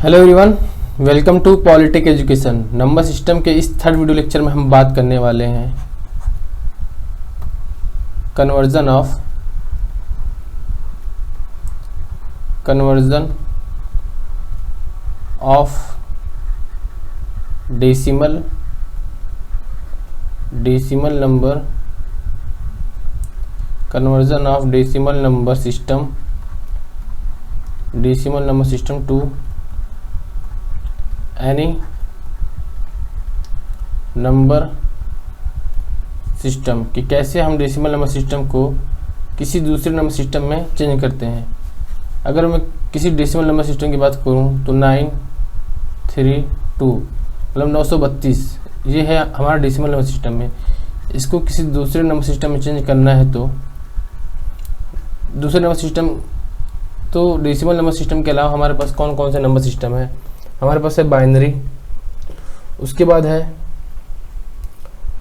Hello everyone, welcome to politic education. Number system के इस third video lecture में हम बात करने वाले हैं conversion of decimal number, conversion of decimal number system to any number system कि कैसे हम डेसिमल नंबर सिस्टम को किसी दूसरे नंबर सिस्टम में चेंज करते हैं। अगर मैं किसी डेसिमल नंबर सिस्टम की बात करूं तो 932 मतलब 932 ये है हमारा डेसिमल नंबर सिस्टम में। इसको किसी दूसरे नंबर सिस्टम में चेंज करना है तो दूसरे नंबर सिस्टम, तो डेसिमल नंबर सिस्टम के अलावा हमारे पास कौन कौन से नंबर सिस्टम है? हमारे पास है बाइनरी, उसके बाद है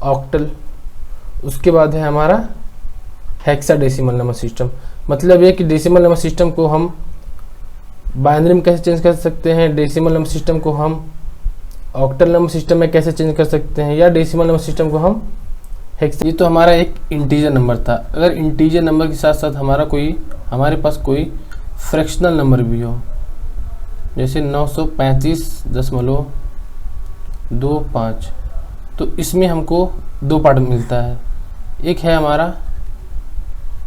ऑक्टल, उसके बाद है हमारा हेक्साडेसिमल नंबर सिस्टम। मतलब ये कि डेसिमल नंबर सिस्टम को हम बाइनरी में कैसे चेंज कर सकते हैं, डेसिमल नंबर सिस्टम को हम ऑक्टल नंबर सिस्टम में कैसे चेंज कर सकते हैं, या डेसिमल नंबर सिस्टम को हम हेक्सा। ये तो हमारा एक इंटीजर नंबर था। अगर इंटीजर नंबर के साथ साथ हमारे पास कोई फ्रैक्शनल नंबर भी हो, जैसे 935.25, तो इसमें हमको दो पार्ट मिलता है। एक है हमारा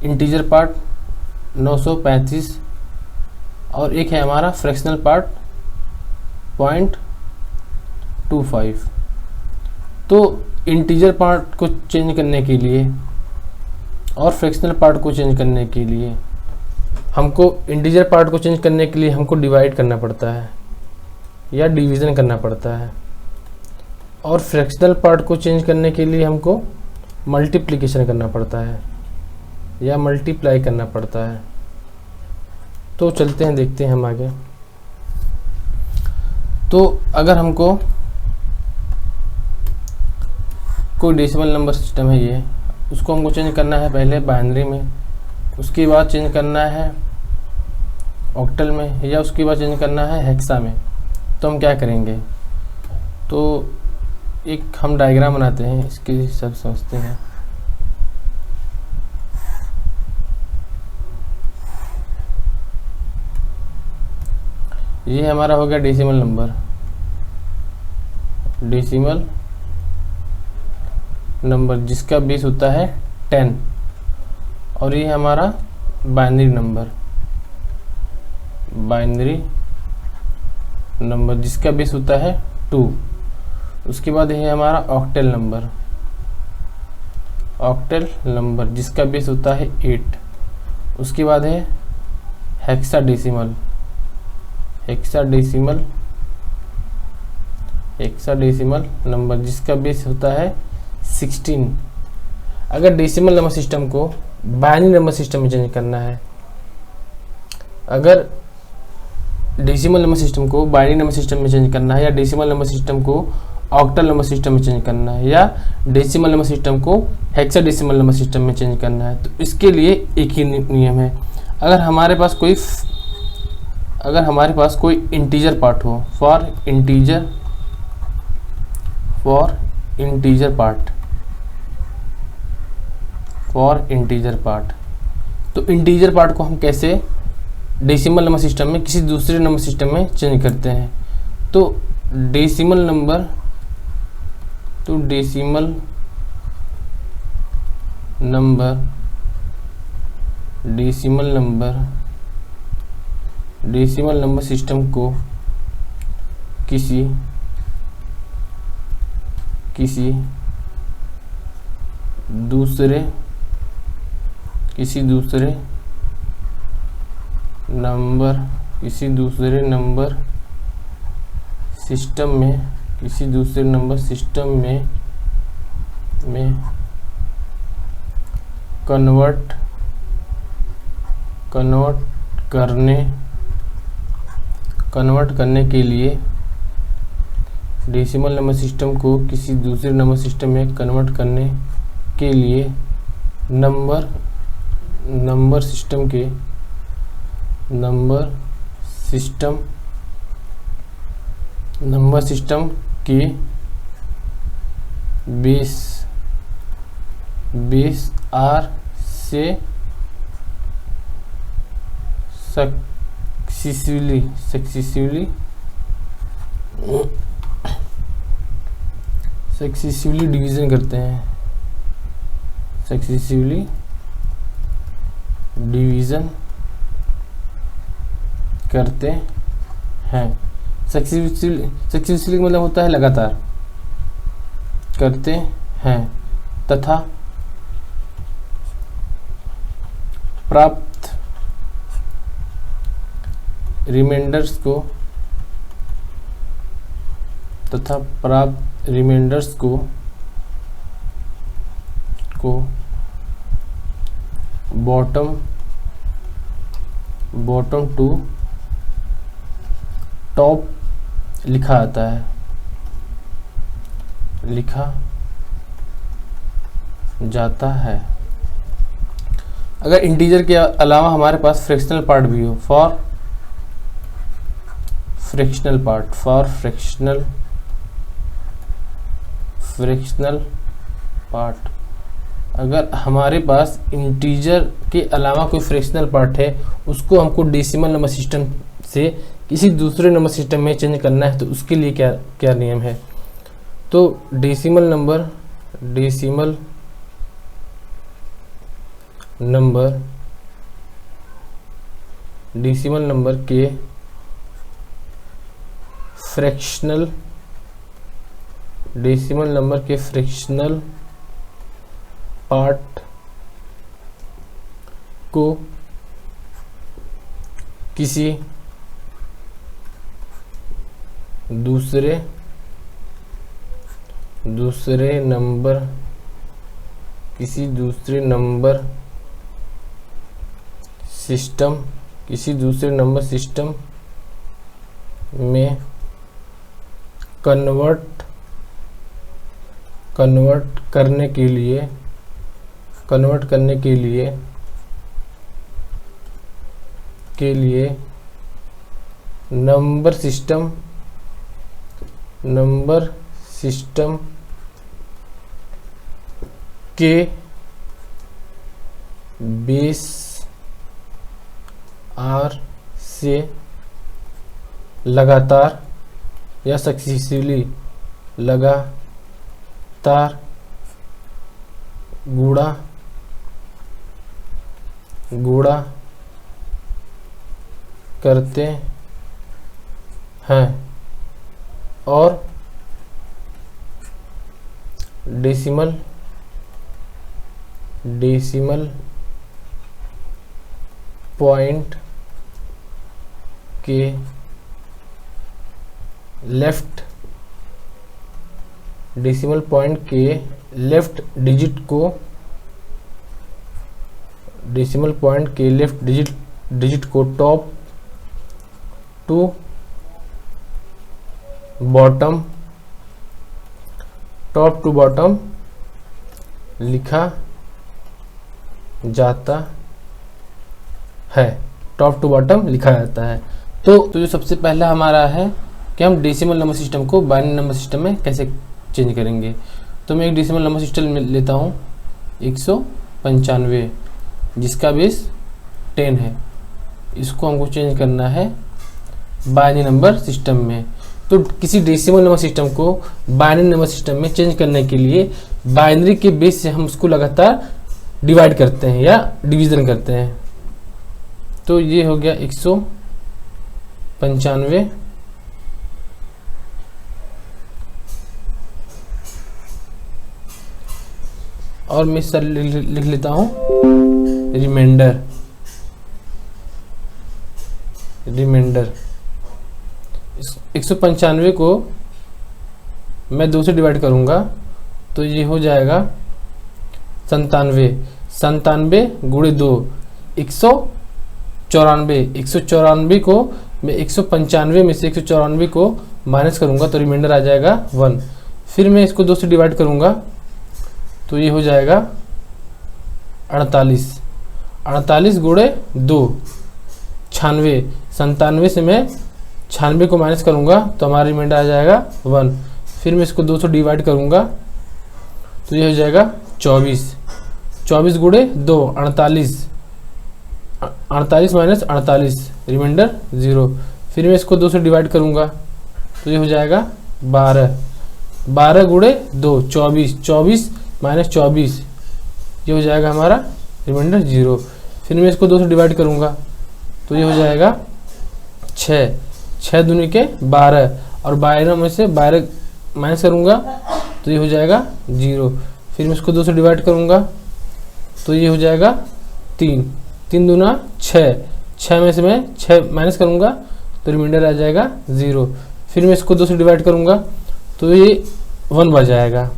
इंटीजर पार्ट 935 और एक है हमारा फ्रैक्शनल पार्ट 0.25। तो इंटीजर पार्ट को चेंज करने के लिए और फ्रैक्शनल पार्ट को चेंज करने के लिए हमको इंटीजर पार्ट को चेंज करने के लिए हमको डिवाइड करना पड़ता है या डिवीज़न करना पड़ता है, और फ्रैक्शनल पार्ट को चेंज करने के लिए हमको मल्टीप्लिकेशन करना पड़ता है या मल्टीप्लाई करना पड़ता है। तो चलते हैं, देखते हैं हम आगे। तो अगर हमको कोई डेसिमल नंबर सिस्टम है ये, उसको हमको चेंज करना है पहले बाइनरी में, उसके बाद चेंज करना है ऑक्टल में, या उसके बाद चेंज करना है हेक्सा में। तो हम क्या करेंगे? तो एक हम डायग्राम बनाते हैं, इसके सब समझते हैं। ये हमारा हो गया डेसिमल नंबर जिसका बेस होता है 10, और ये हमारा बाइनरी नंबर जिसका बेस होता है 2। उसके बाद है हमारा ऑक्टल नंबर जिसका बेस होता है 8। उसके बाद है हेक्साडेसिमल नंबर जिसका बेस होता है 16। अगर डेसिमल नंबर सिस्टम को बाइनरी नंबर सिस्टम में चेंज करना है, अगर डेसिमल नंबर सिस्टम को बाइनरी नंबर सिस्टम में चेंज करना है, या डेसिमल नंबर सिस्टम को ऑक्टल नंबर सिस्टम में चेंज करना है, या डेसिमल नंबर सिस्टम को हेक्साडेसिमल नंबर सिस्टम में चेंज करना है, तो इसके लिए एक ही नियम है। अगर हमारे पास कोई इंटीजर पार्ट हो, फॉर इंटीजर पार्ट, तो इंटीजर पार्ट को हम कैसे डेसिमल नंबर सिस्टम में किसी दूसरे नंबर सिस्टम में चेंज करते हैं? तो डेसिमल नंबर सिस्टम को किसी दूसरे नंबर सिस्टम में कन्वर्ट करने के लिए, डेसिमल नंबर सिस्टम को किसी दूसरे नंबर सिस्टम में कन्वर्ट करने के लिए नंबर सिस्टम नंबर सिस्टम के बेस आर से सक्सेसिवली डिवीजन करते हैं, सक्सेसिवली डिवीजन करते हैं। सक्सेसिवली मतलब होता है लगातार करते हैं, तथा प्राप्त रिमाइंडर्स को बॉटम टू टॉप लिखा जाता है। अगर इंटीजर के अलावा हमारे पास फ्रैक्शनल पार्ट भी हो, फॉर फ्रैक्शनल पार्ट, अगर हमारे पास इंटीजर के अलावा कोई फ्रैक्शनल पार्ट है, उसको हमको डेसिमल नंबर सिस्टम से किसी दूसरे नंबर सिस्टम में चेंज करना है, तो उसके लिए क्या नियम है। तो डेसिमल नंबर के फ्रैक्शनल पार्ट को किसी दूसरे नंबर सिस्टम में कन्वर्ट करने के लिए नंबर सिस्टम के बेस आर से लगातार या सक्सेसिवली लगातार गुणा करते हैं और डेसिमल पॉइंट के लेफ्ट डिजिट को टॉप टू बॉटम लिखा जाता है। तो जो सबसे पहला हमारा है कि हम डेसिमल नंबर सिस्टम को बाइनरी नंबर सिस्टम में कैसे चेंज करेंगे। तो मैं एक डेसिमल नंबर सिस्टम लेता हूँ 195, जिसका बेस 10 है। इसको हमको चेंज करना है बाइनरी नंबर सिस्टम में। तो किसी डेसिमल नंबर सिस्टम को बाइनरी नंबर सिस्टम में चेंज करने के लिए बाइनरी के बेस से हम उसको लगातार डिवाइड करते हैं या डिवीजन करते हैं। तो ये हो गया 195 और मैं सर लिख लेता हूँ रिमाइंडर 195 को मैं 2 से डिवाइड करूँगा तो ये हो जाएगा 97 गुणे 2 194 को मैं 195 में से 194 को माइनस करूँगा तो रिमाइंडर आ जाएगा 1। फिर मैं इसको 2 से डिवाइड करूँगा तो ये हो जाएगा 48 गुणे 2 96 97 से मैं 96 को माइनस करूँगा तो हमारा रिमाइंडर आ जाएगा 1। फिर मैं इसको 2 से डिवाइड करूँगा तो ये हो जाएगा 24। 24 गुणे 2 48, 48 माइनस 48 रिमाइंडर 0। फिर मैं इसको 2 से डिवाइड करूँगा तो ये हो जाएगा 12। 12 गुणे 2 24, 24 माइनस 24 ये हो जाएगा हमारा रिमाइंडर 0। फिर मैं इसको 2 से डिवाइड करूँगा तो ये हो जाएगा 6। 6 दूनी के 12 और 12 में से 12 माइनस करूँगा तो ये हो जाएगा 0। फिर मैं इसको 2 से डिवाइड करूँगा तो ये हो जाएगा 3। 3 दूना 6, 6 में से मैं 6 माइनस करूँगा तो रिमाइंडर आ जाएगा 0। फिर मैं इसको 2 से डिवाइड करूँगा तो ये 1 बच जाएगा।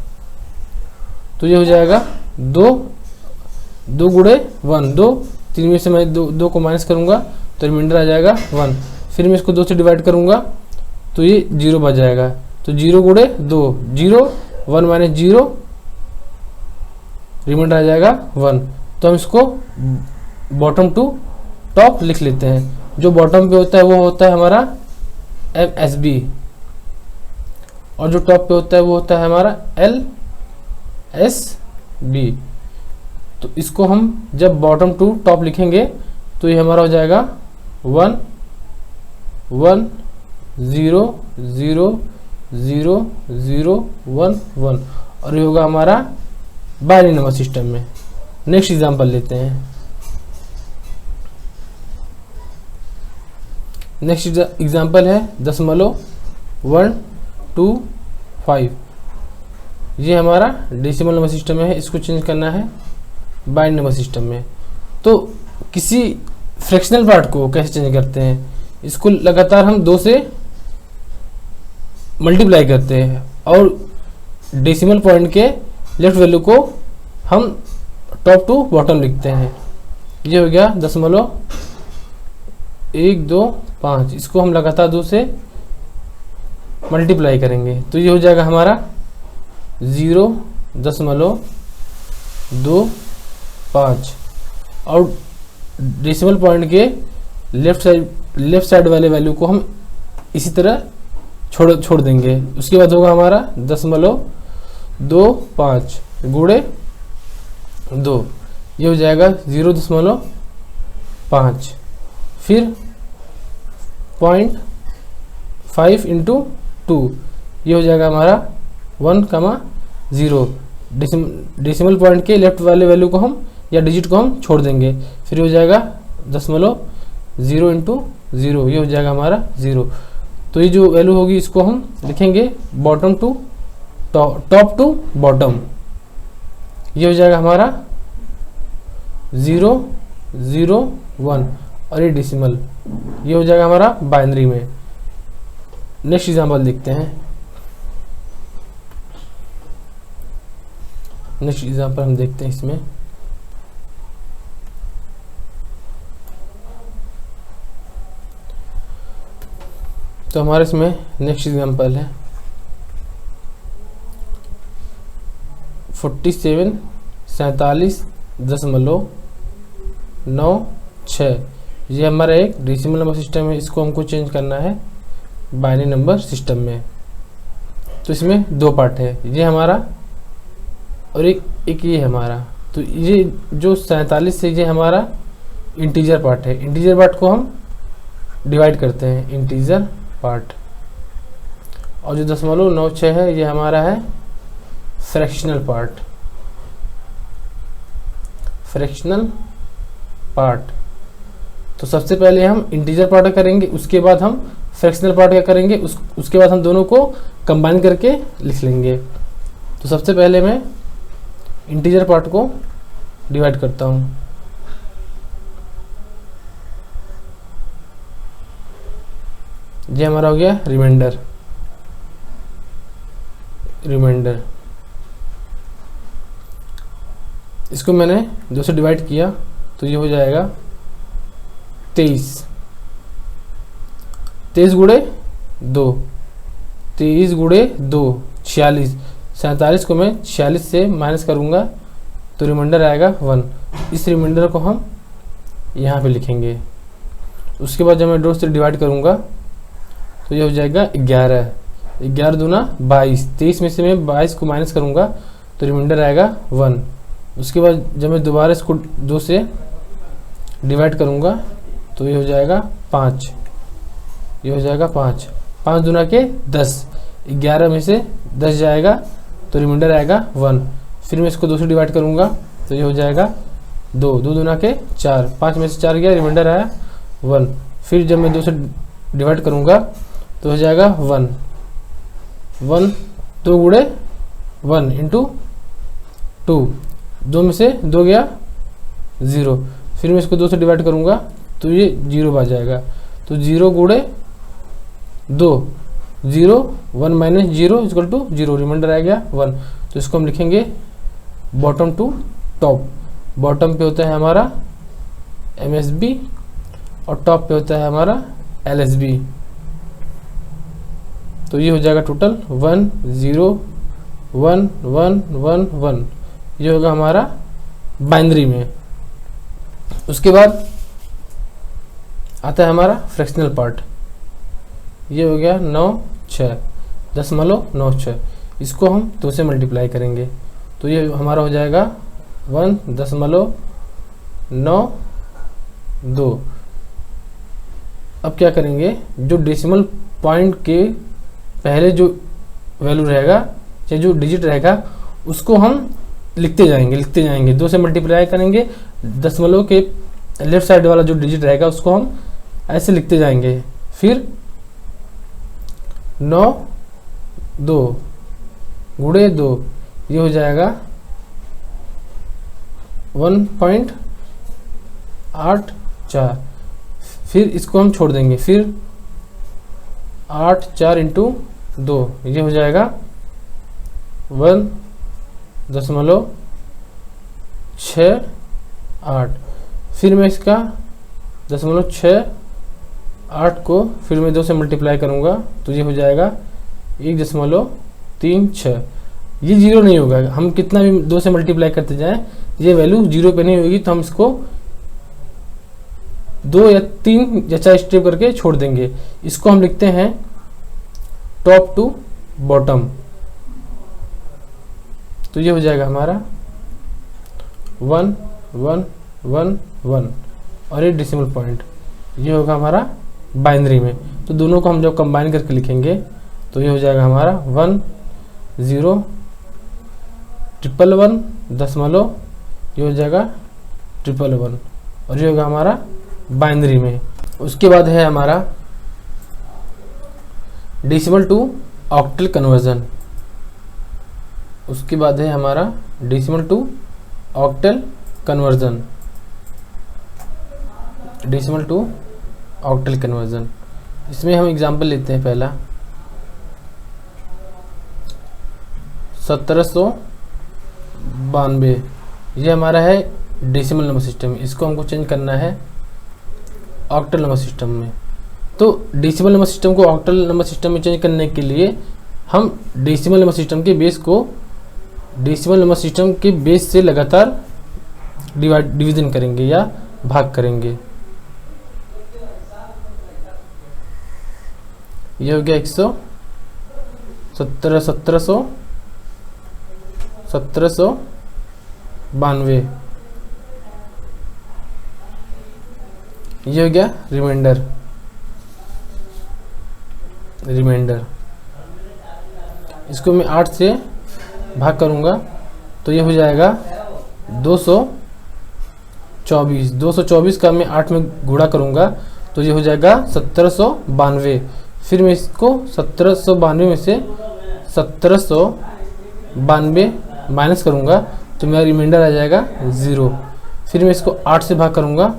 तो ये हो जाएगा 2 गुणे 1 2, 3 में से मैं 2 को माइनस करूँगा तो रिमाइंडर आ जाएगा 1। फिर मैं इसको 2 से डिवाइड करूँगा तो ये 0 बच जाएगा। तो 0 गुणे 2 0, 1 माइनस 0 रिमाइंडर आ जाएगा 1। तो हम इसको बॉटम टू टॉप लिख लेते हैं। जो बॉटम पे होता है वो होता है हमारा MSB और जो टॉप पे होता है वो होता है हमारा LSB। तो इसको हम जब बॉटम टू टॉप लिखेंगे तो ये हमारा हो जाएगा 1 1 0 0 0 0 1 1 और ये होगा हमारा बाइनरी नंबर सिस्टम में। नेक्स्ट एग्जांपल लेते हैं। नेक्स्ट एग्जांपल है 0.125। ये हमारा डेसिमल नंबर सिस्टम है, इसको चेंज करना है बाइनरी नंबर सिस्टम में। तो किसी फ्रैक्शनल पार्ट को कैसे चेंज करते हैं, इसको लगातार हम 2 से मल्टीप्लाई करते हैं और डेसिमल पॉइंट के लेफ्ट वैल्यू को हम टॉप टू बॉटम लिखते हैं। ये हो गया 0.125। इसको हम लगातार 2 से मल्टीप्लाई करेंगे तो ये हो जाएगा हमारा 0.25 और डेसिमल पॉइंट के लेफ्ट साइड वाले वैल्यू को हम इसी तरह छोड़ देंगे। उसके बाद होगा हमारा 0.25 गुणे 2, ये हो जाएगा 0.5। फिर 0.5 इंटू 2 ये हो जाएगा हमारा 1,0। डेसिमल पॉइंट के लेफ्ट वाले वैल्यू को हम या डिजिट को हम छोड़ देंगे। फिर हो जाएगा 0.0 इंटू 0, ये हो जाएगा हमारा 0। तो ये जो वैल्यू होगी इसको हम लिखेंगे bottom to top to bottom. ये हो जाएगा हमारा 0.01 और ये डेसिमल, ये हो जाएगा हमारा बाइनरी में। नेक्स्ट एग्जांपल देखते हैं। नेक्स्ट एग्जांपल हम देखते हैं इसमें। तो हमारे इसमें नेक्स्ट एग्जांपल है 47.97.96। ये हमारा एक डेसिमल नंबर सिस्टम है, इसको हमको चेंज करना है बाइनरी नंबर सिस्टम में। तो इसमें 2 पार्ट है, ये हमारा और एक ये हमारा। तो ये जो 47 से ये हमारा इंटीजर पार्ट है। इंटीजर पार्ट को हम डिवाइड करते हैं इंटीजर पार्ट, और जो 0.96 है ये हमारा है फ्रैक्शनल पार्ट। फ्रैक्शनल पार्ट तो सबसे पहले हम इंटीजर पार्ट करेंगे, उसके बाद हम फ्रैक्शनल पार्ट क्या करेंगे, उसके बाद हम दोनों को कंबाइन करके लिख लेंगे। तो सबसे पहले मैं इंटीजर पार्ट को डिवाइड करता हूँ। ये हमारा हो गया रिमाइंडर। इसको मैंने 2 से डिवाइड किया तो ये हो जाएगा 23 गुणे 2, 23 गुणे 2 46। 47 को मैं 46 से माइनस करूँगा तो रिमाइंडर आएगा 1। इस रिमाइंडर को हम यहाँ पे लिखेंगे। उसके बाद जब मैं 2 से डिवाइड करूँगा तो ये हो जाएगा 11। 11 दूना 22, 23 में से मैं 22 को माइनस करूँगा तो रिमाइंडर आएगा 1। उसके बाद जब मैं दोबारा इसको 2 से डिवाइड करूँगा तो ये हो जाएगा 5। ये हो जाएगा 5। 5 दूना के 10, 11 में से 10 जाएगा तो रिमाइंडर आएगा 1। फिर मैं इसको 2 से डिवाइड करूँगा तो ये हो जाएगा 2। 2 दूना के 4, 5 में से 4 गया, रिमाइंडर आया 1। फिर जब मैं 2 से डिवाइड करूँगा तो हो जाएगा 1। 1 2 गुणे 1 इंटू 2, 2 में से 2 गया 0। फिर मैं इसको 2 से डिवाइड करूँगा तो ये 0 आ जाएगा। तो 0 गुणे 2, 0, 1 माइनस 0 इक्वल टू 0, रिमाइंडर आ गया 1। तो इसको हम लिखेंगे बॉटम टू टॉप। बॉटम पे होता है हमारा MSB और टॉप पे होता है हमारा LSB। तो ये हो जाएगा टोटल 1 0 1 1 1 1। ये होगा हमारा बाइनरी में। उसके बाद आता है हमारा फ्रैक्शनल पार्ट। ये हो गया 9.6 इसको हम 2 से मल्टीप्लाई करेंगे तो ये हमारा हो जाएगा 1.92। अब क्या करेंगे, जो डेसिमल पॉइंट के पहले जो वैल्यू रहेगा या जो डिजिट रहेगा उसको हम लिखते जाएंगे 2 से मल्टीप्लाई करेंगे। दशमलव के लेफ्ट साइड वाला जो डिजिट रहेगा उसको हम ऐसे लिखते जाएंगे। फिर 9 2 गुणे 2 ये हो जाएगा 1.84। फिर इसको हम छोड़ देंगे। फिर 8 4 इंटू 2 ये हो जाएगा 1.68। फिर मैं इसका 0.68 को फिर मैं 2 से मल्टीप्लाई करूँगा तो ये हो जाएगा 1.36। ये 0 नहीं होगा, हम कितना भी 2 से मल्टीप्लाई करते जाएं ये वैल्यू 0 पे नहीं होगी। तो हम इसको 2 या 3 या 4 स्टेप करके छोड़ देंगे। इसको हम लिखते हैं टॉप टू बॉटम। तो ये हो जाएगा हमारा 1 1 1 1 और ये डेसिमल पॉइंट। ये होगा हमारा बाइनरी में। तो दोनों को हम जब कंबाइन करके लिखेंगे तो ये हो जाएगा हमारा 1 0 1 1 दशमलव, ये हो जाएगा 1 1 और ये होगा हमारा बाइनरी में। उसके बाद है हमारा डेसिमल टू ऑक्टल कन्वर्जन। उसके बाद है हमारा decimal to octal conversion. Decimal to octal conversion, इसमें हम एग्जांपल लेते हैं। पहला 1792, ये हमारा है डेसिमल नंबर सिस्टम। इसको हमको चेंज करना है ऑक्टल नंबर सिस्टम में। तो डेसिमल नंबर सिस्टम को ऑक्टल नंबर सिस्टम में चेंज करने के लिए हम डेसिमल नंबर सिस्टम के बेस को डेसिमल नंबर सिस्टम के बेस से लगातार डिवीजन करेंगे या भाग करेंगे। ये हो गया 1792। ये हो गया रिमाइंडर। इसको मैं 8 से भाग करूंगा तो ये हो जाएगा 224। 224 का मैं 8 में गुणा करूंगा तो ये हो जाएगा 1792। फिर मैं इसको 1792 में से 1792 माइनस करूंगा तो मेरा रिमाइंडर आ जाएगा 0। फिर मैं इसको 8 से भाग करूंगा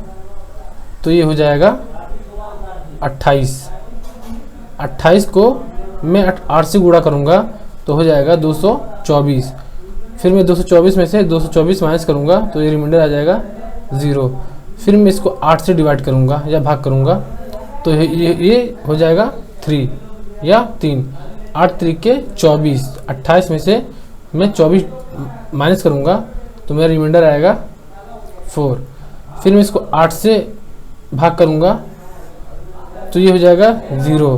तो ये हो जाएगा 28। 28 को मैं 8 से गुणा करूंगा तो हो जाएगा 224। फिर मैं 224 में से 224 माइनस करूंगा तो ये रिमाइंडर आ जाएगा 0। फिर मैं इसको 8 से डिवाइड करूंगा या भाग करूंगा तो ये हो जाएगा 3 या 3। 8 3 के 24। 28 में से मैं 24 माइनस करूंगा तो मेरा रिमाइंडर आएगा 4। फिर मैं इसको 8 से भाग करूंगा तो ये हो जाएगा 0।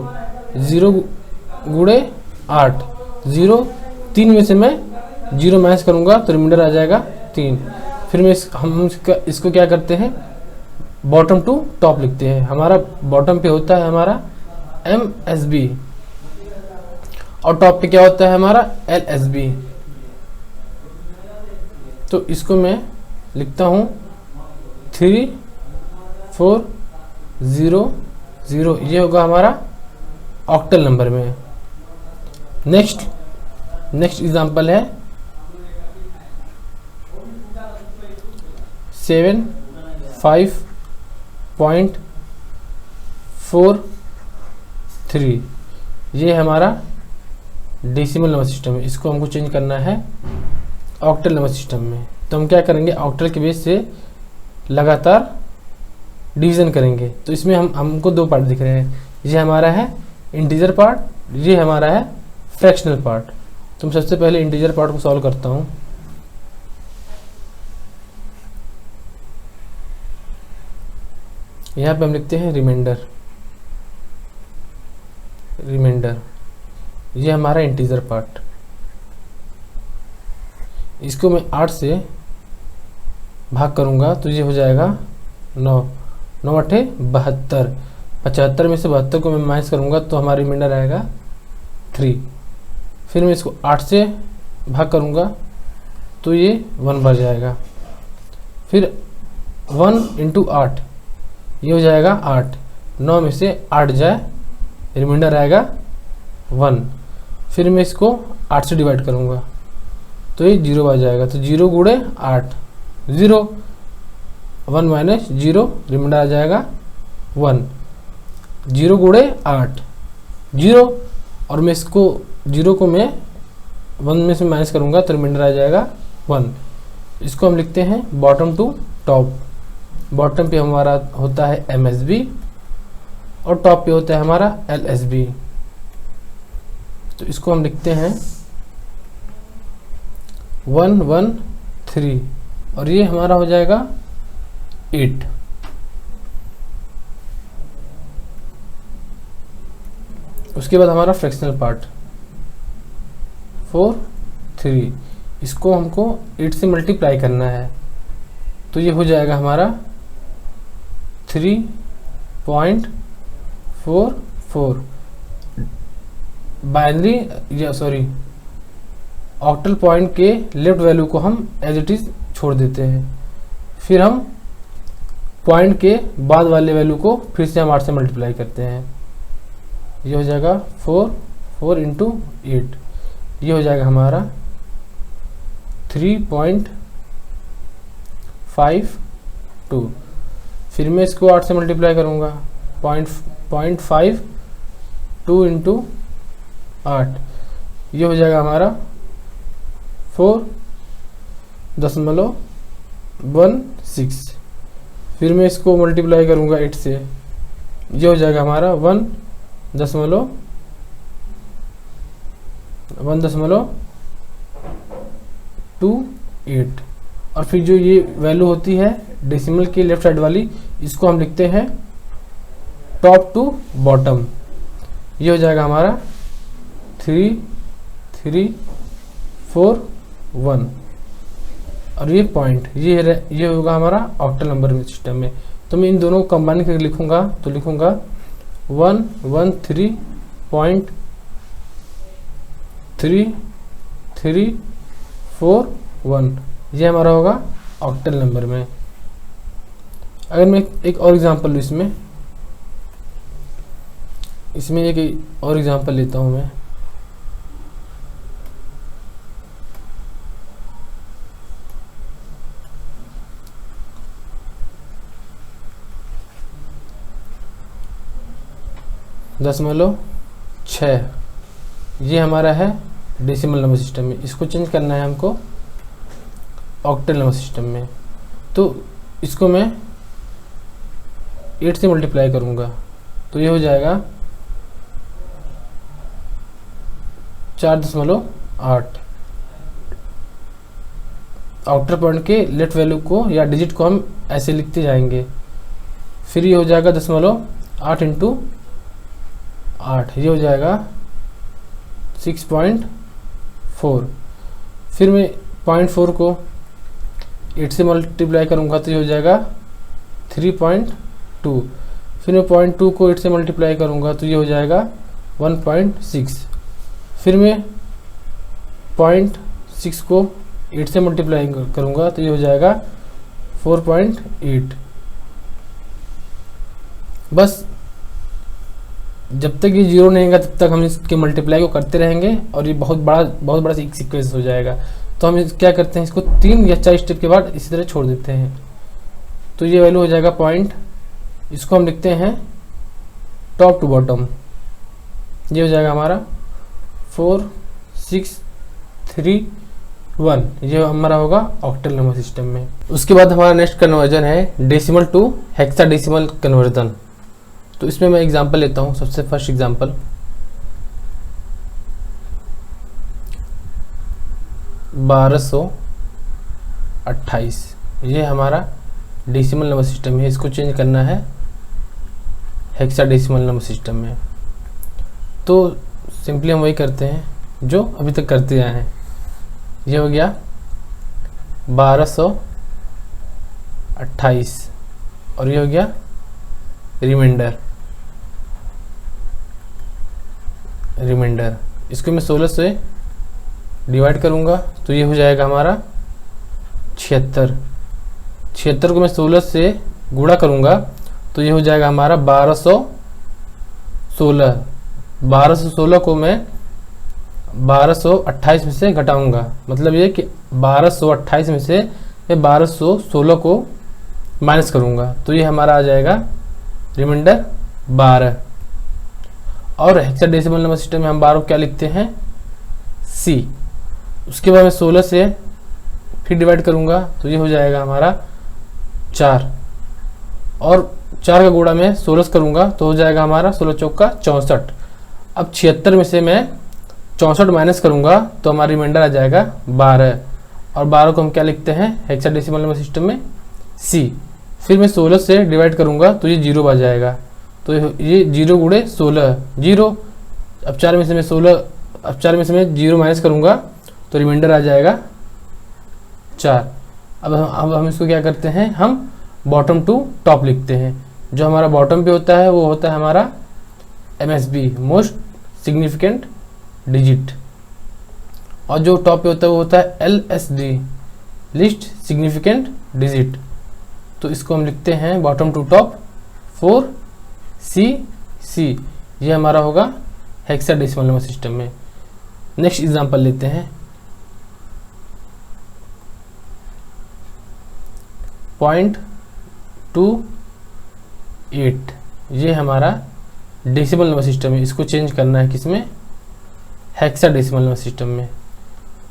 0 गुणे 8, 0 3 में से मैं 0 माइनस करूँगा तो रिमाइंडर आ जाएगा 3। फिर मैं हम इसको क्या करते हैं, बॉटम टू टॉप लिखते हैं। हमारा बॉटम पे होता है हमारा MSB और टॉप पे क्या होता है हमारा LSB। तो इसको मैं लिखता हूँ 3 4 0 0, ये होगा हमारा ऑक्टल नंबर में। नेक्स्ट एग्जांपल है 75.43, ये हमारा डेसिमल नंबर सिस्टम है। इसको हमको चेंज करना है ऑक्टल नंबर सिस्टम में। तो हम क्या करेंगे, ऑक्टल के बेस से लगातार डिवीज़न करेंगे। तो इसमें हमको 2 पार्ट दिख रहे हैं, ये हमारा है इंटीजर पार्ट, ये हमारा है फ्रैक्शनल पार्ट। तो मैं सबसे पहले इंटीजर पार्ट को सॉल्व करता हूँ। यहाँ पे हम लिखते हैं रिमाइंडर, ये हमारा इंटीजर पार्ट। इसको मैं 8 से भाग करूँगा तो ये हो जाएगा 9, 9 8 72, 75 में से 72 को मैं माइनस करूँगा तो हमारा रिमाइंडर आएगा 3। फिर मैं इसको 8 से भाग करूँगा तो ये 1 बच जाएगा। फिर 1 इंटू 8, ये हो जाएगा 8, 9 में से 8 जाए, रिमाइंडर आएगा 1। फिर मैं इसको 8 से डिवाइड करूँगा तो ये 0 बच जाएगा। तो 0 गुणे 8, 0, 1 माइनस 0, रिमाइंडर आ जाएगा 1। 0 गुणे 8, 0, और मैं इसको 0 को मैं 1 में से माइनस करूँगा तो रिमाइंडर आ जाएगा 1। इसको हम लिखते हैं बॉटम टू टॉप। बॉटम पे हमारा होता है MSB और टॉप पे होता है हमारा LSB। तो इसको हम लिखते हैं 1 1 3 और ये हमारा हो जाएगा 8। उसके बाद हमारा फ्रैक्शनल पार्ट 4 3, इसको हमको 8 से मल्टीप्लाई करना है तो ये हो जाएगा हमारा 3.44। बाइनरी या सॉरी ऑक्टल पॉइंट के लेफ्ट वैल्यू को हम एज इट इज छोड़ देते हैं। फिर हम पॉइंट के बाद वाले वैल्यू को फिर से हम 8 से मल्टीप्लाई करते हैं। ये हो जाएगा 4 इंटू 8, ये हो जाएगा हमारा 3.52। फिर मैं इसको 8 से मल्टीप्लाई करूँगा, 0.52 इंटू 8, ये हो जाएगा हमारा 4.16। फिर मैं इसको मल्टीप्लाई करूँगा 8 से, ये हो जाएगा हमारा 1.28। और फिर जो ये वैल्यू होती है डेसिमल के लेफ्ट साइड वाली, इसको हम लिखते हैं टॉप टू बॉटम। ये हो जाएगा हमारा 3341 और ये पॉइंट ये होगा हमारा ऑक्टल नंबर सिस्टम में। तो मैं इन दोनों को कंबाइन करके लिखूंगा तो लिखूंगा 113.3341, ये हमारा होगा ऑक्टल नंबर में। अगर मैं एक और एग्जांपल लूँ इसमें एक और एग्जांपल लेता हूँ मैं। दशमलव 6, ये हमारा है डेसिमल नंबर सिस्टम में। इसको चेंज करना है हमको ऑक्टल नंबर सिस्टम में। तो इसको मैं 8 से मल्टीप्लाई करूँगा तो ये हो जाएगा 4.8। आउटर पॉइंट के लेफ्ट वैल्यू को या डिजिट को हम ऐसे लिखते जाएंगे। फिर ये हो जाएगा 0.8 इंटू 8, ये हो जाएगा 6.4। फिर मैं 0.4 को 8 से मल्टीप्लाई करूँगा तो ये हो जाएगा 3.2। फिर मैं 0.2 को 8 से मल्टीप्लाई करूँगा तो ये हो जाएगा 1.6। फिर मैं 0.6 को 8 से मल्टीप्लाई करूँगा तो ये हो जाएगा 4.8। बस जब तक ये जीरो नहीं आएगा तब तक हम इसके मल्टीप्लाई को करते रहेंगे और ये बहुत बड़ा एक सीक्वेंस हो जाएगा। तो हम क्या करते हैं, इसको 3 या 4 स्टेप के बाद इसी तरह छोड़ देते हैं। तो ये वैल्यू हो जाएगा पॉइंट, इसको हम लिखते हैं टॉप टू बॉटम। ये हो जाएगा हमारा 4 6 3 1, ये हमारा होगा ऑक्टल नंबर सिस्टम में। उसके बाद हमारा नेक्स्ट कन्वर्जन है डेसिमल टू हेक्साडेसिमल कन्वर्जन। तो इसमें मैं एग्जांपल लेता हूँ। सबसे फर्स्ट एग्जांपल 1228, ये हमारा डेसिमल नंबर सिस्टम है, इसको चेंज करना है हेक्साडेसिमल नंबर सिस्टम में। तो सिंपली हम वही करते हैं जो अभी तक करते आए हैं। ये हो गया 1228 और ये हो गया रिमाइंडर। इसको मैं 16 से डिवाइड करूंगा तो ये हो जाएगा हमारा 76। 76 को मैं 16 से गुणा करूंगा तो ये हो जाएगा हमारा 1216। 1216 को मैं 1228 में से घटाऊंगा, मतलब ये कि 1228 में से मैं 1216 को माइनस करूंगा तो ये हमारा आ जाएगा रिमाइंडर 12। और हेक्साडेसिमल नंबर सिस्टम में हम 12 क्या लिखते हैं, C। उसके बाद मैं 16 से फिर डिवाइड करूंगा तो ये हो जाएगा हमारा 4 और 4 का गुणा में 16 से करूंगा तो हो जाएगा हमारा 16 चौका 64। अब 76 में से मैं 64 माइनस करूंगा तो हमारा रिमाइंडर आ जाएगा 12 और 12 को हम क्या लिखते हैं हेक्साडेसिमल नंबर सिस्टम में C। फिर मैं 16 से डिवाइड करूंगा तो ये 0 आ जाएगा, तो ये 0 गुणे 16 0। अब 4 में से मैं 0 माइनस करूंगा तो रिमाइंडर आ जाएगा 4। अब हम इसको क्या करते हैं, हम बॉटम टू टॉप लिखते हैं। जो हमारा बॉटम पे होता है वो होता है हमारा MSB, मोस्ट सिग्निफिकेंट डिजिट, और जो टॉप पे होता है वो होता है LSD, लिस्ट सिग्निफिकेंट डिजिट। तो इसको हम लिखते हैं बॉटम टू टॉप 4CC, ये हमारा होगा हेक्साडेसिमल नंबर सिस्टम में। नेक्स्ट एग्जांपल लेते हैं 0.28, ये हमारा डेसिमल नंबर सिस्टम है, इसको चेंज करना है किसमें, हेक्साडेसिमल नंबर सिस्टम में।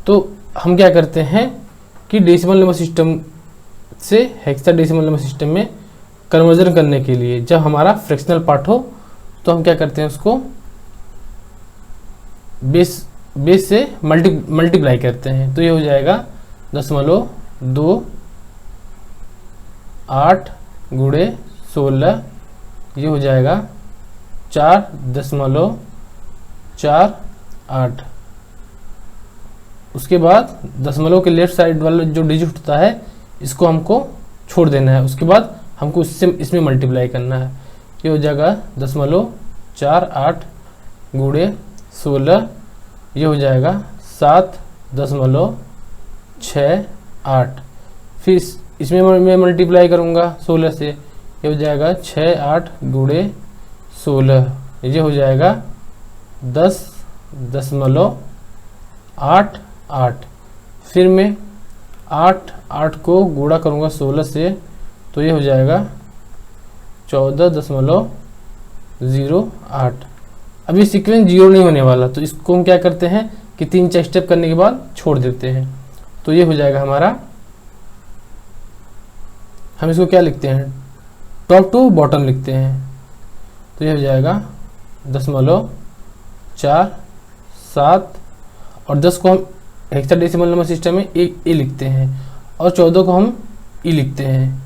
तो हम क्या करते हैं कि डेसिमल नंबर सिस्टम से हेक्साडेसिमल नंबर सिस्टम में कन्वर्जन करने के लिए जब हमारा फ्रैक्शनल पार्ट हो तो हम क्या करते हैं, उसको बेस से मल्टीप्लाई करते हैं। तो ये हो जाएगा 0.28 गुणे 16, ये हो जाएगा 4.48। उसके बाद दशमलव के लेफ्ट साइड वाला जो डिजिट होता है इसको हमको छोड़ देना है, उसके बाद हमको इसमें मल्टीप्लाई करना है। ये हो जाएगा 0.48 गुणे 16, ये हो जाएगा 7.68। फिर इसमें मैं मल्टीप्लाई करूँगा 16 से, ये हो जाएगा 68 गुणे 16, ये हो जाएगा 10.88। फिर मैं 8 को गुणा करूँगा 16 से तो ये हो जाएगा 14.08। अब ये सीक्वेंस 0 नहीं होने वाला, तो इसको हम क्या करते हैं कि 3-4 स्टेप करने के बाद छोड़ देते हैं। तो ये हो जाएगा हमारा, हम इसको क्या लिखते हैं, टॉप टू बॉटम लिखते हैं। तो ये हो जाएगा 10.47 और 10 को हम हेक्साडेसिमल नंबर सिस्टम में ए लिखते हैं और 14 को हम ई लिखते हैं।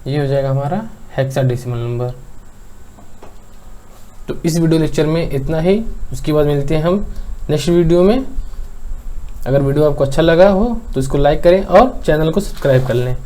ये हो जाएगा हमारा हेक्साडेसिमल नंबर। तो इस वीडियो लेक्चर में इतना ही, उसके बाद मिलते हैं हम नेक्स्ट वीडियो में। अगर वीडियो आपको अच्छा लगा हो तो इसको लाइक करें और चैनल को सब्सक्राइब कर लें।